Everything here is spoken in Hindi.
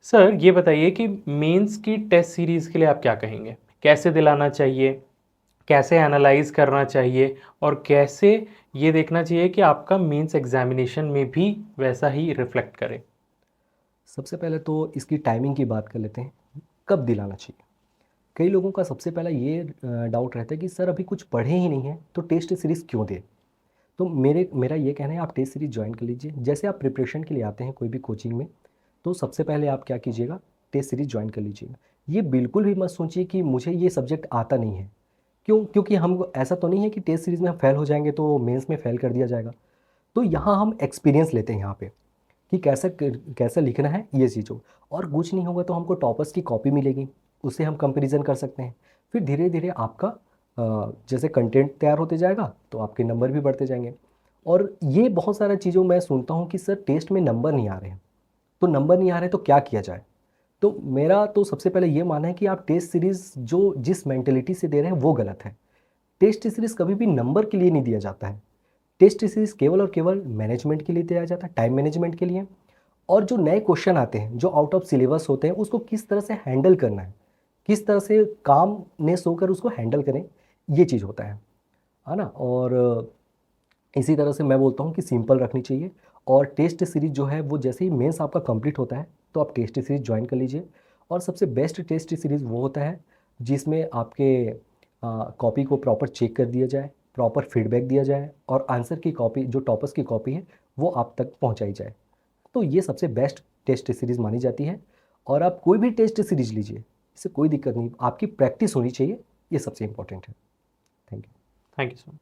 सर ये बताइए कि मेंस की टेस्ट सीरीज़ के लिए आप क्या कहेंगे? कैसे दिलाना चाहिए? कैसे एनालाइज़ करना चाहिए? और कैसे ये देखना चाहिए कि आपका मेंस एग्ज़ामिनेशन में भी वैसा ही रिफ्लेक्ट करे? सबसे पहले तो इसकी टाइमिंग की बात कर लेते हैं, कब दिलाना चाहिए। कई लोगों का सबसे पहला ये डाउट रहता है कि सर अभी कुछ पढ़े ही नहीं हैं, तो टेस्ट सीरीज़ क्यों दें? तो मेरा ये कहना है आप टेस्ट सीरीज़ जॉइन कर लीजिए। जैसे आप प्रिपरेशन के लिए आते हैं कोई भी कोचिंग में, तो सबसे पहले आप क्या कीजिएगा, टेस्ट सीरीज़ जॉइन कर लीजिएगा। ये बिल्कुल भी मत सोचिए कि मुझे ये सब्जेक्ट आता नहीं है। क्यों? क्योंकि हम ऐसा तो नहीं है कि टेस्ट सीरीज़ में हम फेल हो जाएँगे तो मेंस में फेल कर दिया जाएगा। तो यहाँ हम एक्सपीरियंस लेते हैं यहाँ पे कि कैसा लिखना है ये चीज़ हो। और कुछ नहीं होगा तो हमको टॉपर्स की कॉपी मिलेगी, उससे हम कंपैरिजन कर सकते हैं। फिर धीरे-धीरे आपका जैसे कंटेंट तैयार होते जाएगा तो आपके नंबर भी बढ़ते जाएँगे। और ये बहुत सारा चीज़ों मैं सुनता हूँ कि सर टेस्ट में नंबर नहीं आ रहे हैं, तो नंबर नहीं आ रहे तो क्या किया जाए? तो मेरा तो सबसे पहले ये मानना है कि आप टेस्ट सीरीज़ जो जिस मेंटालिटी से दे रहे हैं वो गलत है। टेस्ट सीरीज़ कभी भी नंबर के लिए नहीं दिया जाता है। टेस्ट सीरीज़ केवल और केवल मैनेजमेंट के लिए दिया जाता है, टाइम मैनेजमेंट के लिए। और जो नए क्वेश्चन आते हैं, जो आउट ऑफ सिलेबस होते हैं, उसको किस तरह से हैंडल करना है, किस तरह से कामनेस होकर उसको हैंडल करें, ये चीज़ होता है ना? और इसी तरह से मैं बोलता हूँ कि सिंपल रखनी चाहिए। और टेस्ट सीरीज़ जो है वो जैसे ही मेंस आपका कंप्लीट होता है तो आप टेस्ट सीरीज़ ज्वाइन कर लीजिए। और सबसे बेस्ट टेस्ट सीरीज़ वो होता है जिसमें आपके कॉपी को प्रॉपर चेक कर दिया जाए, प्रॉपर फीडबैक दिया जाए और आंसर की कॉपी जो टॉपर्स की कॉपी है वो आप तक पहुँचाई जाए। तो ये सबसे बेस्ट टेस्ट सीरीज़ मानी जाती है। और आप कोई भी टेस्ट सीरीज़ लीजिए, इससे कोई दिक्कत नहीं, आपकी प्रैक्टिस होनी चाहिए, ये सबसे इम्पोर्टेंट है। Thank you. Thank you so much.